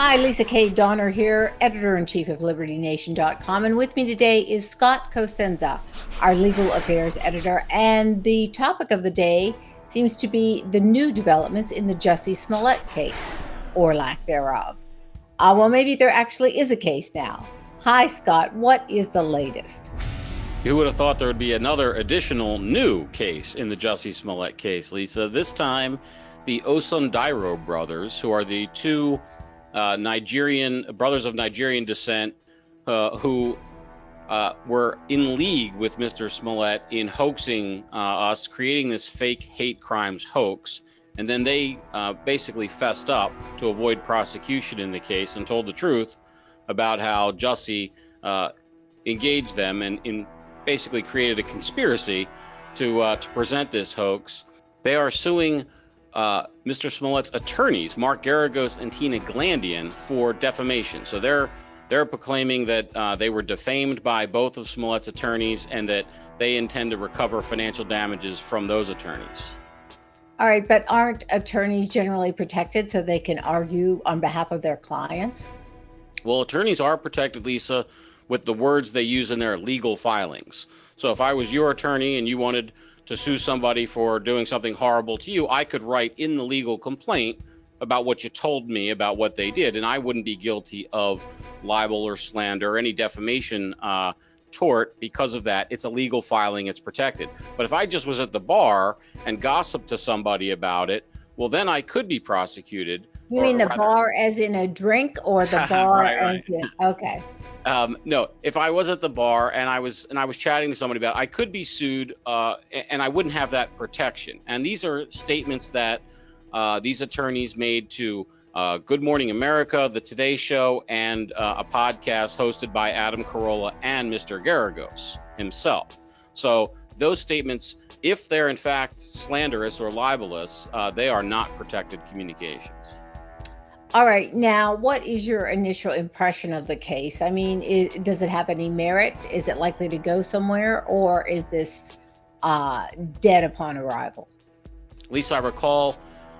Hi, Lisa K. Donner here, editor-in-chief of LibertyNation.com, and with me today is Scott Cosenza, our legal affairs editor, and the topic of the day seems to be the new developments in the Jussie Smollett case, or lack thereof. Well, maybe there actually is a case now. Hi, Scott, what is the latest? Who would have thought there would be another additional new case in the Jussie Smollett case, Lisa? This time, the Osundairo brothers, who are the two Nigerian brothers of Nigerian descent, who were in league with Mr. Smollett in hoaxing us, creating this fake hate crimes hoax. And then they basically fessed up to avoid prosecution in the case and told the truth about how Jussie engaged them and basically created a conspiracy to present this hoax. They are suing Mr. Smollett's attorneys, Mark Geragos and Tina Glandian, for defamation. So they're proclaiming that they were defamed by both of Smollett's attorneys and that they intend to recover financial damages from those attorneys. All right, but aren't attorneys generally protected so they can argue on behalf of their clients? Well, attorneys are protected, Lisa, with the words they use in their legal filings. So if I was your attorney and you wanted to sue somebody for doing something horrible to you, I could write in the legal complaint about what you told me about what they did, and I wouldn't be guilty of libel or slander or any defamation tort because of that. It's a legal filing, it's protected. But if I just was at the bar and gossiped to somebody about it, well, then I could be prosecuted. You mean the bar as in a drink, or the bar right. as in, okay. No, if I was at the bar and I was chatting to somebody about it, I could be sued, and I wouldn't have that protection. And these are statements that these attorneys made to Good Morning America, The Today Show, and a podcast hosted by Adam Carolla and Mr. Geragos himself. So those statements, if they're in fact slanderous or libelous, they are not protected communications. All right. Now, what is your initial impression of the case? I mean, does it have any merit? Is it likely to go somewhere, or is this dead upon arrival? Lisa, I recall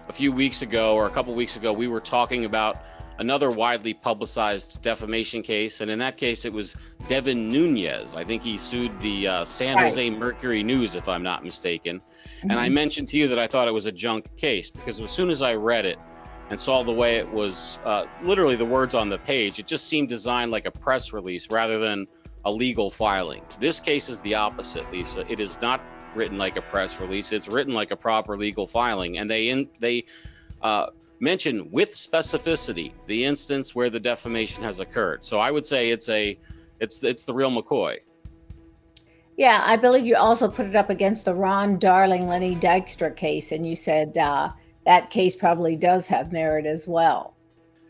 a few weeks ago or a couple weeks ago, we were talking about another widely publicized defamation case. And in that case, it was Devin Nunes. I think he sued the San Jose Mercury News, if I'm not mistaken. Mm-hmm. And I mentioned to you that I thought it was a junk case because as soon as I read it, and saw the way it was, literally the words on the page, it just seemed designed like a press release rather than a legal filing. This case is the opposite, Lisa. It is not written like a press release. It's written like a proper legal filing. And they mention with specificity the instance where the defamation has occurred. So I would say it's the real McCoy. Yeah, I believe you also put it up against the Ron Darling, Lenny Dykstra case, and you said that case probably does have merit as well.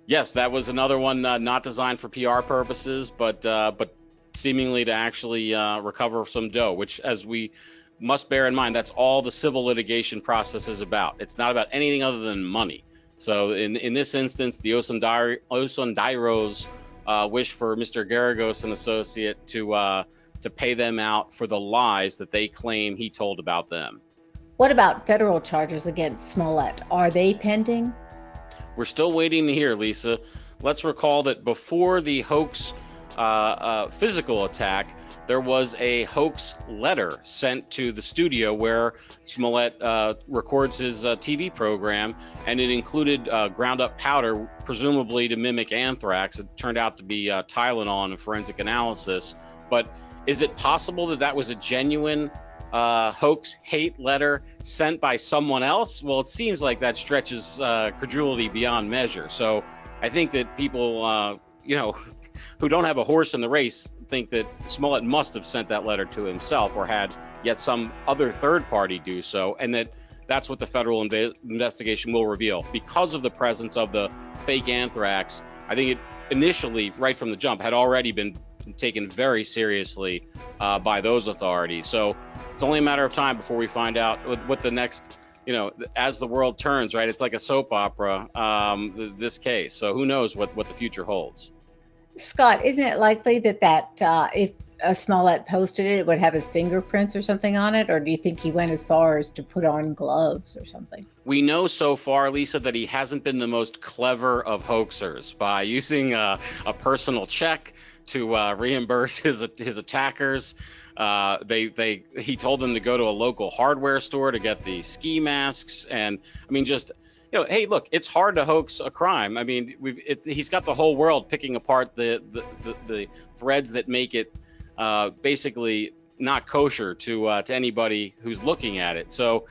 Yes, that was another one not designed for PR purposes, but seemingly to actually recover some dough, which, as we must bear in mind, that's all the civil litigation process is about. It's not about anything other than money. So in this instance, the Osundairos wish for Mr. Geragos and associate to pay them out for the lies that they claim he told about them. What about federal charges against Smollett? Are they pending? We're still waiting to hear, Lisa. Let's recall that before the hoax physical attack, there was a hoax letter sent to the studio where Smollett records his TV program, and it included ground up powder, presumably to mimic anthrax. It turned out to be Tylenol in a forensic analysis. But is it possible that that was a genuine hoax hate letter sent by someone else? Well, it seems like that stretches credulity beyond measure. So I think that people, who don't have a horse in the race think that Smollett must have sent that letter to himself or had yet some other third party do so, and that's what the federal investigation will reveal. Because of the presence of the fake anthrax, I think it initially, right from the jump, had already been taken very seriously by those authorities. So it's only a matter of time before we find out what the next, as the world turns, right? It's like a soap opera, this case. So who knows what the future holds. Scott, isn't it likely that if Smollett posted it, it would have his fingerprints or something on it? Or do you think he went as far as to put on gloves or something? We know so far, Lisa, that he hasn't been the most clever of hoaxers by using a personal check to reimburse his attackers. He told them to go to a local hardware store to get the ski masks, and I mean, just hey, look, it's hard to hoax a crime. I mean, he's got the whole world picking apart the threads that make it basically not kosher to anybody who's looking at it. So.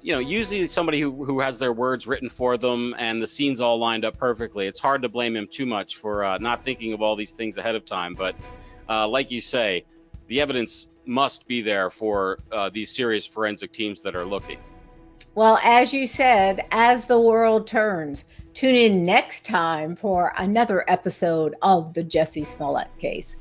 Usually somebody who has their words written for them and the scenes all lined up perfectly, it's hard to blame him too much for not thinking of all these things ahead of time. But like you say, the evidence must be there for these serious forensic teams that are looking. Well, as you said, as the world turns, tune in next time for another episode of the Jussie Smollett case.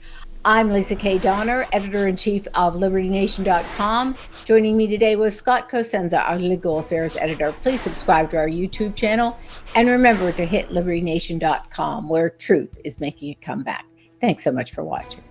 I'm Lisa K. Donner, editor-in-chief of LibertyNation.com. Joining me today was Scott Cosenza, our legal affairs editor. Please subscribe to our YouTube channel and remember to hit LibertyNation.com, where truth is making a comeback. Thanks so much for watching.